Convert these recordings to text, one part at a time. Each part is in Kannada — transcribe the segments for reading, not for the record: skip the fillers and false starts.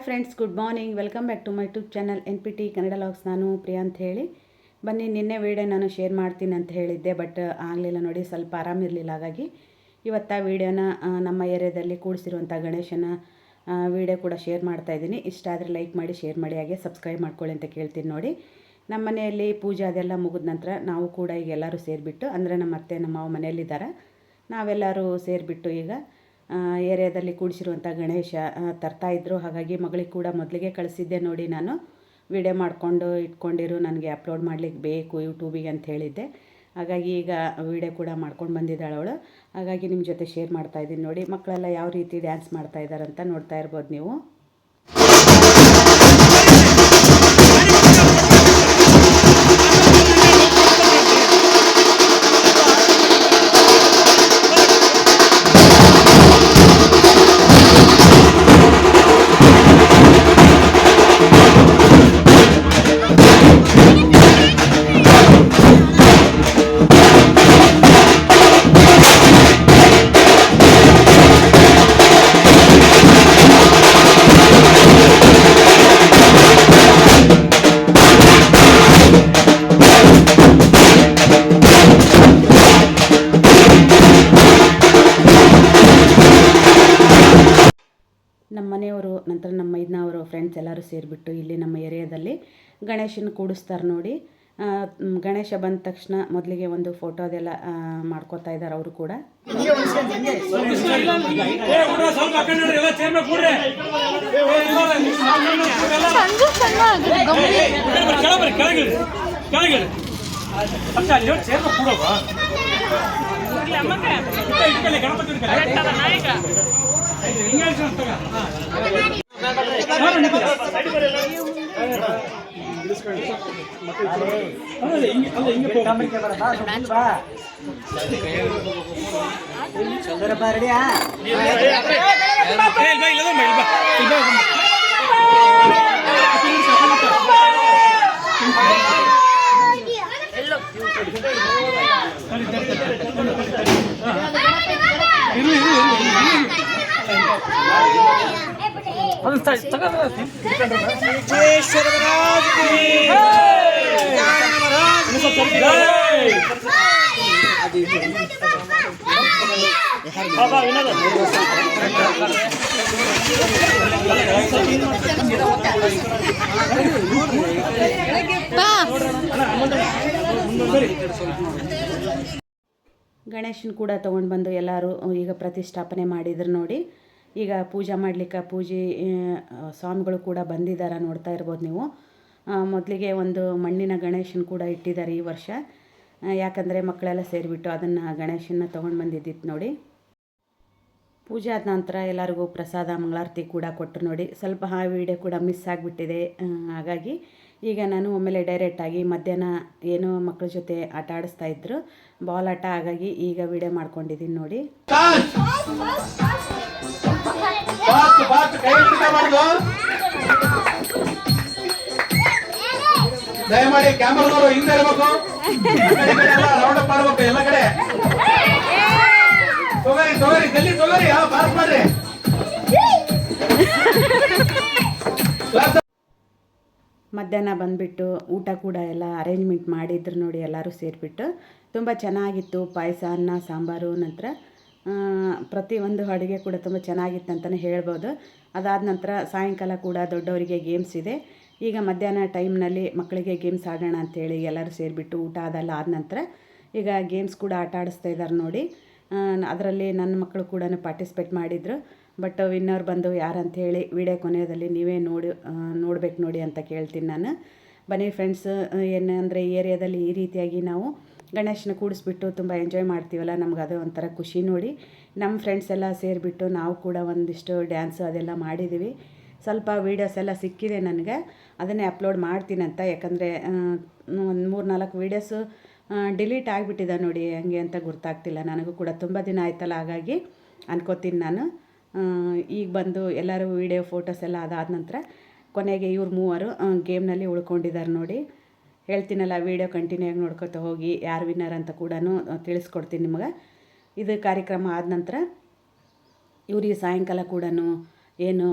Friends, good morning. Welcome back to my YouTube channel NPT Kannada logs. ನಾನು ಪ್ರಿಯಾ ಅಂತ ಹೇಳಿ. ಬನ್ನಿ, ನಿನ್ನೆ ವೀಡಿಯೋ ನಾನು ಶೇರ್ ಮಾಡ್ತೀನಿ ಅಂತ ಹೇಳಿದ್ದೆ, ಬಟ್ ಆಗಲಿಲ್ಲ ನೋಡಿ, ಸ್ವಲ್ಪ ಆರಾಮಿರಲಿಲ್ಲ. ಹಾಗಾಗಿ ಇವತ್ತು ಆ ವೀಡಿಯೋನ ನಮ್ಮ ಏರಿಯಾದಲ್ಲಿ ಕೂಡಿಸಿರುವಂಥ ಗಣೇಶನ ವೀಡಿಯೋ ಕೂಡ ಶೇರ್ ಮಾಡ್ತಾಯಿದ್ದೀನಿ. ಇಷ್ಟ ಆದರೆ ಲೈಕ್ ಮಾಡಿ, ಶೇರ್ ಮಾಡಿ, ಹಾಗೆ ಸಬ್ಸ್ಕ್ರೈಬ್ ಮಾಡ್ಕೊಳ್ಳಿ ಅಂತ ಕೇಳ್ತೀನಿ. ನೋಡಿ, ನಮ್ಮ ಮನೆಯಲ್ಲಿ ಪೂಜೆ ಅದೆಲ್ಲ ಮುಗಿದ ನಂತರ ನಾವು ಕೂಡ ಈಗ ಎಲ್ಲರೂ ಸೇರಿಬಿಟ್ಟು, ಅಂದರೆ ನಮ್ಮ ಅತ್ತೆ ನಮ್ಮ ಮಾವ ಮನೆಯಲ್ಲಿದ್ದಾರೆ, ನಾವೆಲ್ಲರೂ ಸೇರಿಬಿಟ್ಟು ಈಗ ಏರಿಯಾದಲ್ಲಿ ಕೂಡಿಸಿರುವಂಥ ಗಣೇಶ ತರ್ತಾಯಿದ್ರು. ಹಾಗಾಗಿ ಮಗಳಿಗೆ ಕೂಡ ಮೊದಲಿಗೆ ಕಳಿಸಿದ್ದೆ ನೋಡಿ, ನಾನು ವಿಡಿಯೋ ಮಾಡಿಕೊಂಡು ಇಟ್ಕೊಂಡಿರು, ನನಗೆ ಅಪ್ಲೋಡ್ ಮಾಡಲಿಕ್ಕೆ ಬೇಕು ಯೂಟ್ಯೂಬಿಗೆ ಅಂತ ಹೇಳಿದ್ದೆ. ಹಾಗಾಗಿ ಈಗ ವಿಡಿಯೋ ಕೂಡ ಮಾಡ್ಕೊಂಡು ಬಂದಿದ್ದಾಳೆ ಅವಳು. ಹಾಗಾಗಿ ನಿಮ್ಮ ಜೊತೆ ಶೇರ್ ಮಾಡ್ತಾಯಿದ್ದೀನಿ. ನೋಡಿ, ಮಕ್ಕಳೆಲ್ಲ ಯಾವ ರೀತಿ ಡ್ಯಾನ್ಸ್ ಮಾಡ್ತಾಯಿದ್ದಾರೆ ಅಂತ ನೋಡ್ತಾ ಇರ್ಬೋದು ನೀವು. ನಮ್ಮ ಮನೆಯವರು, ನಂತರ ನಮ್ಮ ಮೈದನವರು, ಫ್ರೆಂಡ್ಸ್ ಎಲ್ಲರೂ ಸೇರಿಬಿಟ್ಟು ಇಲ್ಲಿ ನಮ್ಮ ಏರಿಯಾದಲ್ಲಿ ಗಣೇಶನ ಕೂಡಿಸ್ತಾರೆ ನೋಡಿ. ಗಣೇಶ ಬಂದ ತಕ್ಷಣ ಮೊದಲಿಗೆ ಒಂದು ಫೋಟೋ ಅದೆಲ್ಲ ಮಾಡ್ಕೋತಾ ಇದ್ದಾರೆ ಅವರು ಕೂಡ. ಗಣೇಶನ್ ಕೂಡ ತೊಗೊಂಡು ಬಂದು ಎಲ್ಲರೂ ಈಗ ಪ್ರತಿಷ್ಠಾಪನೆ ಮಾಡಿದ್ರು ನೋಡಿ. ಈಗ ಪೂಜೆ ಮಾಡಲಿಕ್ಕೆ ಪೂಜೆ ಸ್ವಾಮಿಗಳು ಕೂಡ ಬಂದಿದ್ದಾರೆ, ನೋಡ್ತಾ ಇರ್ಬೋದು ನೀವು. ಮೊದಲಿಗೆ ಒಂದು ಮಣ್ಣಿನ ಗಣೇಶನ ಕೂಡ ಇಟ್ಟಿದ್ದಾರೆ ಈ ವರ್ಷ, ಯಾಕಂದರೆ ಮಕ್ಕಳೆಲ್ಲ ಸೇರಿಬಿಟ್ಟು ಅದನ್ನು ಗಣೇಶನ ತೊಗೊಂಡು ಬಂದಿದ್ದಿತ್ತು ನೋಡಿ. ಪೂಜೆ ಆದ ನಂತರ ಎಲ್ಲರಿಗೂ ಪ್ರಸಾದ ಮಂಗಳಾರತಿ ಕೂಡ ಕೊಟ್ಟರು ನೋಡಿ. ಸ್ವಲ್ಪ ಆ ವಿಡಿಯೋ ಕೂಡ ಮಿಸ್ ಆಗಿಬಿಟ್ಟಿದೆ. ಹಾಗಾಗಿ ಈಗ ನಾನು ಒಮ್ಮೆಲೆ ಡೈರೆಕ್ಟಾಗಿ ಮಧ್ಯಾಹ್ನ ಏನೋ ಮಕ್ಕಳ ಜೊತೆ ಆಟ ಆಡಿಸ್ತಾ ಇದ್ರು, ಬಾಲ್ ಆಟ. ಹಾಗಾಗಿ ಈಗ ವಿಡಿಯೋ ಮಾಡ್ಕೊಂಡಿದ್ದೀನಿ ನೋಡಿ. ದಯಮಾಡಿ ಕ್ಯಾಮರಾದವರು ಹಿಂದೆ ಇರಬೇಕು, ರೌಂಡ್ ಅಪ್ ಮಾಡಬೇಕು ಎಲ್ಲ ಕಡೆ. ತಗೋರಿ ಜಲ್ದಿ ತಗೋರಿ, ಪಾಸ್ ಮಾಡ್ರಿ. ಮಧ್ಯಾಹ್ನ ಬಂದುಬಿಟ್ಟು ಊಟ ಕೂಡ ಎಲ್ಲ ಅರೇಂಜ್ಮೆಂಟ್ ಮಾಡಿದ್ರು ನೋಡಿ, ಎಲ್ಲರೂ ಸೇರಿಬಿಟ್ಟು. ತುಂಬ ಚೆನ್ನಾಗಿತ್ತು. ಪಾಯಸ, ಅನ್ನ, ಸಾಂಬಾರು, ನಂತರ ಪ್ರತಿಯೊಂದು ಅಡುಗೆ ಕೂಡ ತುಂಬ ಚೆನ್ನಾಗಿತ್ತು ಅಂತಲೇ ಹೇಳ್ಬೋದು. ಅದಾದ ನಂತರ ಸಾಯಂಕಾಲ ಕೂಡ ದೊಡ್ಡವರಿಗೆ ಗೇಮ್ಸ್ ಇದೆ. ಈಗ ಮಧ್ಯಾಹ್ನ ಟೈಮ್ನಲ್ಲಿ ಮಕ್ಕಳಿಗೆ ಗೇಮ್ಸ್ ಆಡೋಣ ಅಂಥೇಳಿ ಎಲ್ಲರೂ ಸೇರಿಬಿಟ್ಟು ಊಟ ಅದೆಲ್ಲ ಆದ ನಂತರ ಈಗ ಗೇಮ್ಸ್ ಕೂಡ ಆಟ ಆಡಿಸ್ತಾ ಇದ್ದಾರೆ ನೋಡಿ. ಅದರಲ್ಲಿ ನನ್ನ ಮಕ್ಕಳು ಕೂಡ ಪಾರ್ಟಿಸಿಪೇಟ್ ಮಾಡಿದರು. ಬಟ್ ವಿನ್ನರ್ ಬಂದು ಯಾರಂಥೇಳಿ ವಿಡಿಯೋ ಕೊನೆಯಲ್ಲಿ ನೀವೇ ನೋಡಬೇಕು ನೋಡಿ ಅಂತ ಕೇಳ್ತೀನಿ ನಾನು. ಬನ್ನಿ ಫ್ರೆಂಡ್ಸ್, ಏನಂದರೆ ಈ ಏರಿಯಾದಲ್ಲಿ ಈ ರೀತಿಯಾಗಿ ನಾವು ಗಣೇಶನ ಕೂಡಿಸ್ಬಿಟ್ಟು ತುಂಬ ಎಂಜಾಯ್ ಮಾಡ್ತೀವಲ್ಲ, ನಮ್ಗೆ ಅದು ಒಂಥರ ಖುಷಿ ನೋಡಿ. ನಮ್ಮ ಫ್ರೆಂಡ್ಸ್ ಎಲ್ಲ ಸೇರಿಬಿಟ್ಟು ನಾವು ಕೂಡ ಒಂದಿಷ್ಟು ಡ್ಯಾನ್ಸು ಅದೆಲ್ಲ ಮಾಡಿದ್ದೀವಿ. ಸ್ವಲ್ಪ ವೀಡಿಯೋಸ್ ಎಲ್ಲ ಸಿಕ್ಕಿದೆ ನನಗೆ, ಅದನ್ನೇ ಅಪ್ಲೋಡ್ ಮಾಡ್ತೀನಂತ. ಯಾಕಂದರೆ ಒಂದು 3-4 ವೀಡಿಯೋಸು ಡಿಲೀಟ್ ಆಗಿಬಿಟ್ಟಿದೆ ನೋಡಿ, ಹಂಗೆ ಅಂತ ಗೊತ್ತಾಗ್ತಿಲ್ಲ ನನಗೂ ಕೂಡ. ತುಂಬ ದಿನ ಆಯ್ತಲ್ಲ, ಹಾಗಾಗಿ ಅನ್ಕೋತೀನಿ ನಾನು. ಈಗ ಬಂದು ಎಲ್ಲರೂ ವೀಡಿಯೋ ಫೋಟೋಸ್ ಎಲ್ಲ ಅದಾದ ನಂತರ ಕೊನೆಗೆ ಇವ್ರು ಮೂವರು ಗೇಮ್ನಲ್ಲಿ ಉಳ್ಕೊಂಡಿದ್ದಾರೆ ನೋಡಿ. ಹೇಳ್ತೀನಲ್ಲ, ವೀಡಿಯೋ ಕಂಟಿನ್ಯೂ ಆಗಿ ನೋಡ್ಕೊತ ಹೋಗಿ, ಯಾರು ವಿನ್ನರ್ ಅಂತ ಕೂಡ ತಿಳಿಸ್ಕೊಡ್ತೀನಿ ನಿಮಗೆ. ಇದು ಕಾರ್ಯಕ್ರಮ ಆದ ನಂತರ ಇವ್ರಿಗೆ ಸಾಯಂಕಾಲ ಕೂಡ ಏನು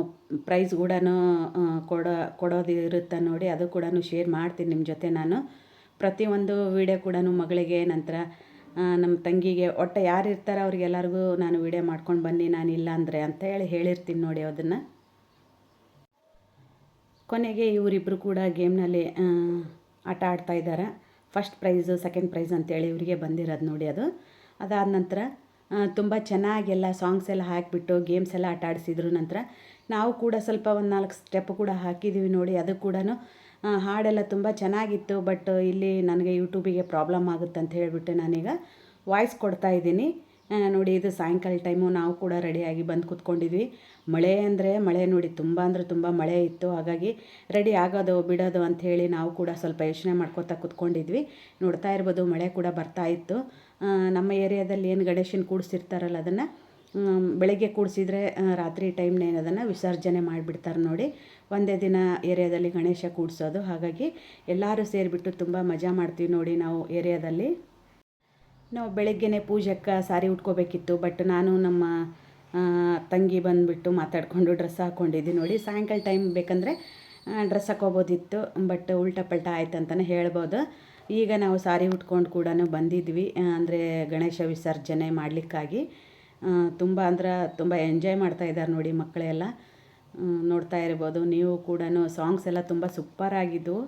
ಪ್ರೈಸ್ ಕೂಡ ಕೊಡೋದಿರುತ್ತೆ ನೋಡಿ, ಅದು ಕೂಡ ಶೇರ್ ಮಾಡ್ತೀನಿ ನಿಮ್ಮ ಜೊತೆ ನಾನು. ಪ್ರತಿಯೊಂದು ವೀಡಿಯೋ ಕೂಡ ಮಗಳಿಗೆ, ನಂತರ ನಮ್ಮ ತಂಗಿಗೆ, ಒಟ್ಟು ಯಾರು ಇರ್ತಾರೋ ಅವ್ರಿಗೆಲ್ಲರಿಗೂ ನಾನು ವೀಡಿಯೋ ಮಾಡ್ಕೊಂಡು ಬನ್ನಿ ನಾನಿಲ್ಲ ಅಂದರೆ ಅಂತ ಹೇಳಿರ್ತೀನಿ ನೋಡಿ. ಅದನ್ನು ಕೊನೆಗೆ ಇವರಿಬ್ಬರು ಕೂಡ ಗೇಮ್ನಲ್ಲಿ ಆಟ ಆಡ್ತಾಯಿದ್ದಾರೆ. ಫಸ್ಟ್ ಪ್ರೈಸು ಸೆಕೆಂಡ್ ಪ್ರೈಸ್ ಅಂತೇಳಿ ಇವರಿಗೆ ಬಂದಿರೋದು ನೋಡಿ. ಅದಾದ ನಂತರ ತುಂಬ ಚೆನ್ನಾಗೆಲ್ಲ ಸಾಂಗ್ಸ್ ಎಲ್ಲ ಹಾಕಿಬಿಟ್ಟು ಗೇಮ್ಸ್ ಎಲ್ಲ ಆಟ ಆಡಿಸಿದ್ರು. ನಂತರ ನಾವು ಕೂಡ ಸ್ವಲ್ಪ ಒಂದು 4 ಸ್ಟೆಪ್ ಕೂಡ ಹಾಕಿದ್ದೀವಿ ನೋಡಿ. ಅದು ಕೂಡ ಹಾಡೆಲ್ಲ ತುಂಬ ಚೆನ್ನಾಗಿತ್ತು. ಬಟ್ ಇಲ್ಲಿ ನನಗೆ ಯೂಟ್ಯೂಬಿಗೆ ಪ್ರಾಬ್ಲಮ್ ಆಗುತ್ತೆ ಅಂತ ಹೇಳಿಬಿಟ್ಟು ನಾನೀಗ ವಾಯ್ಸ್ ಕೊಡ್ತಾಯಿದ್ದೀನಿ ನೋಡಿ. ಇದು ಸಾಯಂಕಾಲ ಟೈಮು ನಾವು ಕೂಡ ರೆಡಿಯಾಗಿ ಬಂದು ಕೂತ್ಕೊಂಡಿದ್ವಿ. ಮಳೆ ನೋಡಿ, ತುಂಬ ಅಂದರೆ ತುಂಬ ಮಳೆ ಇತ್ತು. ಹಾಗಾಗಿ ರೆಡಿ ಆಗೋದು ಬಿಡೋದು ಅಂಥೇಳಿ ನಾವು ಕೂಡ ಸ್ವಲ್ಪ ಯೋಚನೆ ಮಾಡ್ಕೋತಾ ಕೂತ್ಕೊಂಡಿದ್ವಿ. ನೋಡ್ತಾ ಇರ್ಬೋದು, ಮಳೆ ಕೂಡ ಬರ್ತಾ ಇತ್ತು. ನಮ್ಮ ಏರಿಯಾದಲ್ಲಿ ಏನು ಗಣೇಶನ ಕೂಡಿಸಿರ್ತಾರಲ್ಲ, ಅದನ್ನು ಬೆಳಗ್ಗೆ ಕೂಡಿಸಿದ್ರೆ ರಾತ್ರಿ ಟೈಮ್ನೇನು ಅದನ್ನು ವಿಸರ್ಜನೆ ಮಾಡಿಬಿಡ್ತಾರೆ ನೋಡಿ. ಒಂದೇ ದಿನ ಏರಿಯಾದಲ್ಲಿ ಗಣೇಶ ಕೂಡಿಸೋದು. ಹಾಗಾಗಿ ಎಲ್ಲರೂ ಸೇರಿಬಿಟ್ಟು ತುಂಬ ಮಜಾ ಮಾಡ್ತೀವಿ ನೋಡಿ. ನಾವು ಏರಿಯಾದಲ್ಲಿ ನಾವು ಬೆಳಗ್ಗೆನೇ ಪೂಜೆಗೆ ಸಾರಿ ಉಟ್ಕೋಬೇಕಿತ್ತು. ಬಟ್ ನಾನು ನಮ್ಮ ತಂಗಿ ಬಂದುಬಿಟ್ಟು ಮಾತಾಡಿಕೊಂಡು ಡ್ರೆಸ್ ಹಾಕ್ಕೊಂಡಿದ್ವಿ ನೋಡಿ. ಸಾಯಂಕಾಲ ಟೈಮ್ ಬೇಕಂದರೆ ಡ್ರೆಸ್ ಹಾಕೋಬೋದಿತ್ತು, ಬಟ್ ಉಲ್ಟಾ ಪಲ್ಟಾ ಆಯ್ತು ಅಂತಲೇ ಹೇಳ್ಬೋದು. ಈಗ ನಾವು ಸಾರಿ ಉಟ್ಕೊಂಡು ಕೂಡ ಬಂದಿದ್ವಿ, ಅಂದರೆ ಗಣೇಶ ವಿಸರ್ಜನೆ ಮಾಡಲಿಕ್ಕಾಗಿ. ತುಂಬ ಅಂದ್ರೆ ತುಂಬ ಎಂಜಾಯ್ ಮಾಡ್ತಾಯಿದ್ದಾರೆ ನೋಡಿ ಮಕ್ಕಳೆಲ್ಲ. ನೋಡ್ತಾ ಇರ್ಬೋದು ನೀವು ಕೂಡ. ಸಾಂಗ್ಸ್ ಎಲ್ಲ ತುಂಬ ಸೂಪರಾಗಿದ್ದವು.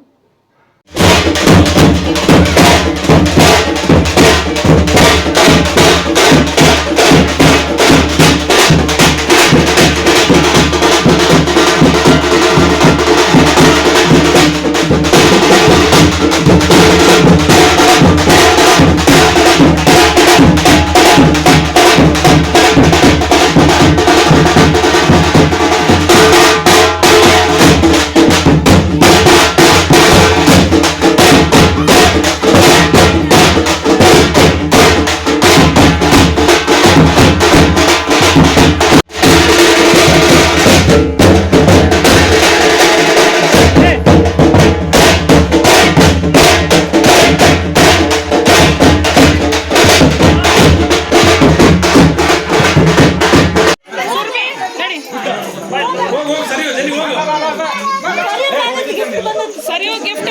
ಸರಿಯೋ ಗಿಫ್ಟ್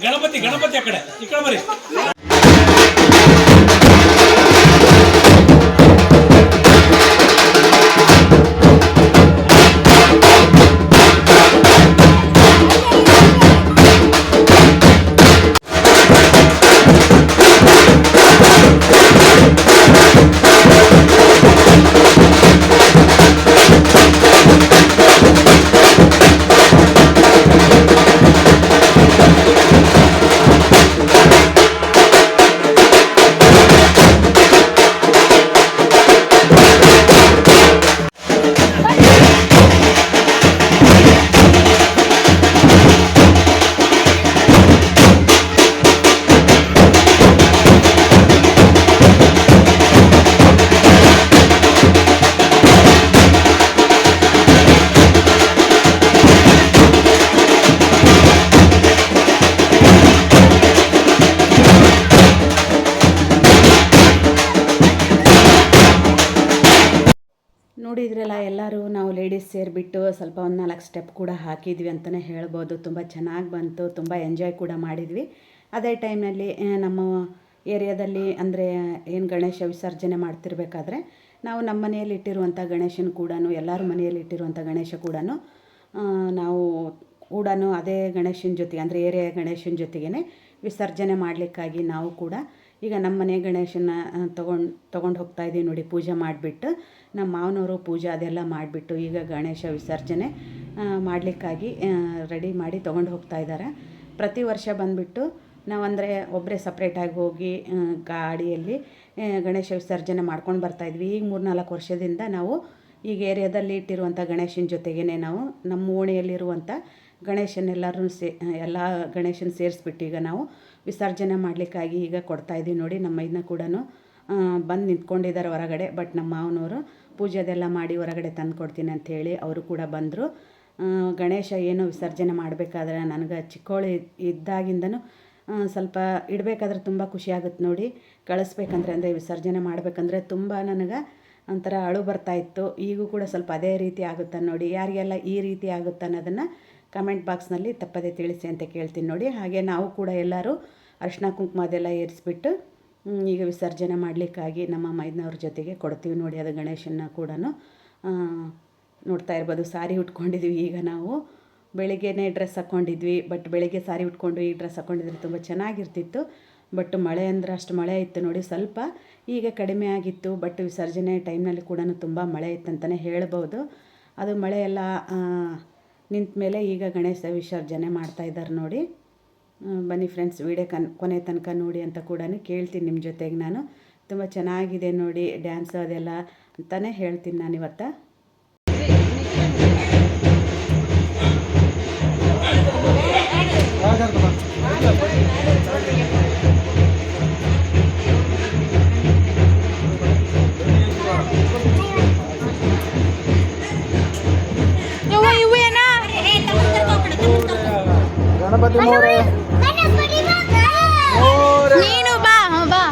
ಗಣಪತಿ ಗಣಪತಿ ಆ ಕಡೆ ಈ ಕಡೆ ಬರಿ. ನೋಡಿದ್ರಲ್ಲ, ಎಲ್ಲರೂ ನಾವು ಲೇಡೀಸ್ ಸೇರಿಬಿಟ್ಟು ಸ್ವಲ್ಪ ಒಂದು 4 ಸ್ಟೆಪ್ ಕೂಡ ಹಾಕಿದ್ವಿ ಅಂತಲೇ ಹೇಳ್ಬೋದು. ತುಂಬ ಚೆನ್ನಾಗಿ ಬಂತು, ತುಂಬ ಎಂಜಾಯ್ ಕೂಡ ಮಾಡಿದ್ವಿ. ಅದೇ ಟೈಮ್ನಲ್ಲಿ ನಮ್ಮ ಏರಿಯಾದಲ್ಲಿ ಅಂದರೆ ಏನು ಗಣೇಶ ವಿಸರ್ಜನೆ ಮಾಡ್ತಿರ್ಬೇಕಾದ್ರೆ ನಾವು ನಮ್ಮ ಮನೆಯಲ್ಲಿ ಇಟ್ಟಿರುವಂಥ ಗಣೇಶನ ಕೂಡ, ಎಲ್ಲರ ಮನೆಯಲ್ಲಿ ಇಟ್ಟಿರುವಂಥ ಗಣೇಶ ಕೂಡ ನಾವು ಕೂಡ ಅದೇ ಗಣೇಶನ ಜೊತೆಗೆ, ಅಂದರೆ ಏರಿಯಾ ಗಣೇಶನ ಜೊತೆಗೇ ವಿಸರ್ಜನೆ ಮಾಡಲಿಕ್ಕಾಗಿ ನಾವು ಕೂಡ ಈಗ ನಮ್ಮ ಮನೆ ಗಣೇಶನ ತೊಗೊಂಡು ಹೋಗ್ತಾಯಿದ್ದೀವಿ ನೋಡಿ. ಪೂಜೆ ಮಾಡಿಬಿಟ್ಟು ನಮ್ಮ ಮಾವನವರು ಪೂಜೆ ಅದೆಲ್ಲ ಮಾಡಿಬಿಟ್ಟು ಈಗ ಗಣೇಶ ವಿಸರ್ಜನೆ ಮಾಡಲಿಕ್ಕಾಗಿ ರೆಡಿ ಮಾಡಿ ತೊಗೊಂಡು ಹೋಗ್ತಾಯಿದ್ದಾರೆ. ಪ್ರತಿ ವರ್ಷ ಬಂದುಬಿಟ್ಟು ನಾವಂದರೆ ಒಬ್ಬರೇ ಸಪ್ರೇಟಾಗಿ ಹೋಗಿ ಗಾಡಿಯಲ್ಲಿ ಗಣೇಶ ವಿಸರ್ಜನೆ ಮಾಡ್ಕೊಂಡು ಬರ್ತಾಯಿದ್ವಿ. ಈಗ 3-4 ವರ್ಷದಿಂದ ನಾವು ಈಗ ಏರಿಯಾದಲ್ಲಿ ಇಟ್ಟಿರುವಂಥ ಗಣೇಶನ ಜೊತೆಗೇ ನಾವು ನಮ್ಮ ಓಣಿಯಲ್ಲಿರುವಂಥ ಗಣೇಶನೆಲ್ಲರೂ ಎಲ್ಲ ಗಣೇಶನ ಸೇರಿಸ್ಬಿಟ್ಟು ಈಗ ನಾವು ವಿಸರ್ಜನೆ ಮಾಡಲಿಕ್ಕಾಗಿ ಈಗ ಕೊಡ್ತಾಯಿದ್ದೀವಿ ನೋಡಿ. ನಮ್ಮ ಇದನ್ನ ಕೂಡ ಬಂದು ನಿಂತ್ಕೊಂಡಿದ್ದಾರೆ ಹೊರಗಡೆ. ಬಟ್ ನಮ್ಮ ಮಾವನವರು ಪೂಜೆದೆಲ್ಲ ಮಾಡಿ ಹೊರಗಡೆ ತಂದು ಕೊಡ್ತೀನಿ ಅಂಥೇಳಿ ಅವರು ಕೂಡ ಬಂದರು. ಗಣೇಶ ಏನೋ ವಿಸರ್ಜನೆ ಮಾಡಬೇಕಾದ್ರೆ ನನಗೆ ಚಿಕ್ಕವಳು ಇದ್ದಾಗಿಂದನೂ ಸ್ವಲ್ಪ ಇಡಬೇಕಾದ್ರೆ ತುಂಬ ಖುಷಿಯಾಗುತ್ತೆ ನೋಡಿ. ಕಳಿಸ್ಬೇಕಂದ್ರೆ ಅಂದರೆ ವಿಸರ್ಜನೆ ಮಾಡಬೇಕಂದ್ರೆ ತುಂಬ ನನಗೆ ಒಂಥರ ಅಳು ಬರ್ತಾಯಿತ್ತು. ಈಗೂ ಕೂಡ ಸ್ವಲ್ಪ ಅದೇ ರೀತಿ ಆಗುತ್ತೆ ನೋಡಿ. ಯಾರಿಗೆಲ್ಲ ಈ ರೀತಿ ಆಗುತ್ತೆ ಅನ್ನೋದನ್ನು ಕಮೆಂಟ್ ಬಾಕ್ಸ್ನಲ್ಲಿ ತಪ್ಪದೇ ತಿಳಿಸಿ ಅಂತ ಕೇಳ್ತೀನಿ ನೋಡಿ. ಹಾಗೆ ನಾವು ಕೂಡ ಎಲ್ಲರೂ ಅರಿಶಿನ ಕುಂಕುಮ ಅದೆಲ್ಲ ಏರಿಸ್ಬಿಟ್ಟು ಈಗ ವಿಸರ್ಜನೆ ಮಾಡಲಿಕ್ಕಾಗಿ ನಮ್ಮ ಮೈದನವ್ರ ಜೊತೆಗೆ ಕೊಡ್ತೀವಿ ನೋಡಿ. ಅದು ಗಣೇಶನ ಕೂಡ ನೋಡ್ತಾ ಇರ್ಬೋದು. ಸಾರಿ ಉಟ್ಕೊಂಡಿದ್ವಿ ಈಗ ನಾವು. ಬೆಳಿಗ್ಗೆನೇ ಡ್ರೆಸ್ ಹಾಕ್ಕೊಂಡಿದ್ವಿ. ಬಟ್ ಬೆಳಿಗ್ಗೆ ಸಾರಿ ಉಟ್ಕೊಂಡು ಈ ಡ್ರೆಸ್ ಹಾಕ್ಕೊಂಡಿದ್ರೆ ತುಂಬ ಚೆನ್ನಾಗಿರ್ತಿತ್ತು. ಬಟ್ ಮಳೆ ಅಂದ್ರೆ ಅಷ್ಟು ಮಳೆ ಇತ್ತು ನೋಡಿ. ಸ್ವಲ್ಪ ಈಗ ಕಡಿಮೆ ಆಗಿತ್ತು. ಬಟ್ ವಿಸರ್ಜನೆ ಟೈಮ್ನಲ್ಲಿ ಕೂಡ ತುಂಬ ಮಳೆ ಇತ್ತಂತಲೇ ಹೇಳ್ಬೋದು. ಅದು ಮಳೆ ಎಲ್ಲ ನಿಂತ ಮೇಲೆ ಈಗ ಗಣೇಶ ವಿಸರ್ಜನೆ ಮಾಡ್ತಾಯಿದ್ದಾರೆ ನೋಡಿ. ಬನ್ನಿ ಫ್ರೆಂಡ್ಸ್, ವಿಡಿಯೋ ಕೊನೆ ತನಕ ನೋಡಿ ಅಂತ ಕೂಡ ಕೇಳ್ತೀನಿ ನಿಮ್ಮ ಜೊತೆಗೆ ನಾನು. ತುಂಬ ಚೆನ್ನಾಗಿದೆ ನೋಡಿ ಡ್ಯಾನ್ಸು ಅದೆಲ್ಲ ಅಂತಲೇ ಹೇಳ್ತೀನಿ ನಾನು ಇವತ್ತು. ಗಣಪತಿ ನೀನು ಬಾ ಬಾ.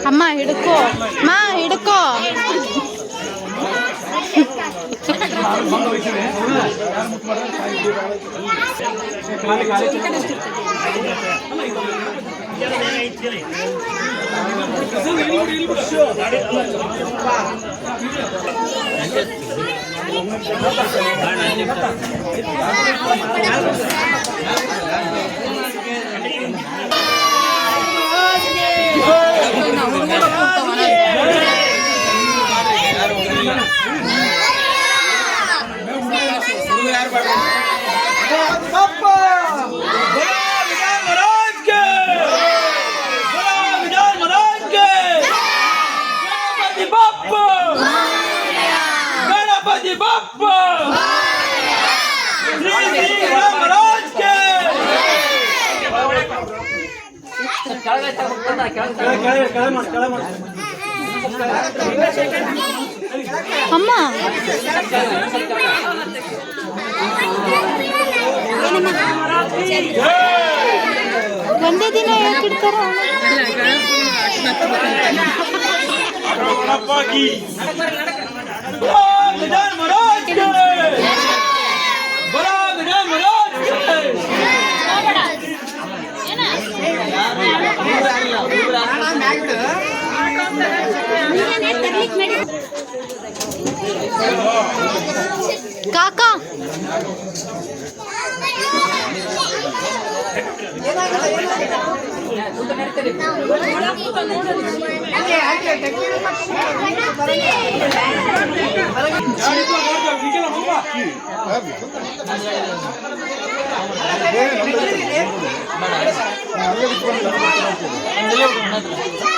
ಅಮ್ಮ ಹಿಡ್ಕೋ ಮಾ ಹಿಡ್ಕೋ. गणपति बाप्पा श्री रामराज के ಅಮ್ಮ ಒಂದೇ ದಿನ ಯಾಕಿಡ್ತಾರ? गजानन महाराज के बड़ा गजानन महाराज ಕಾಕಾ के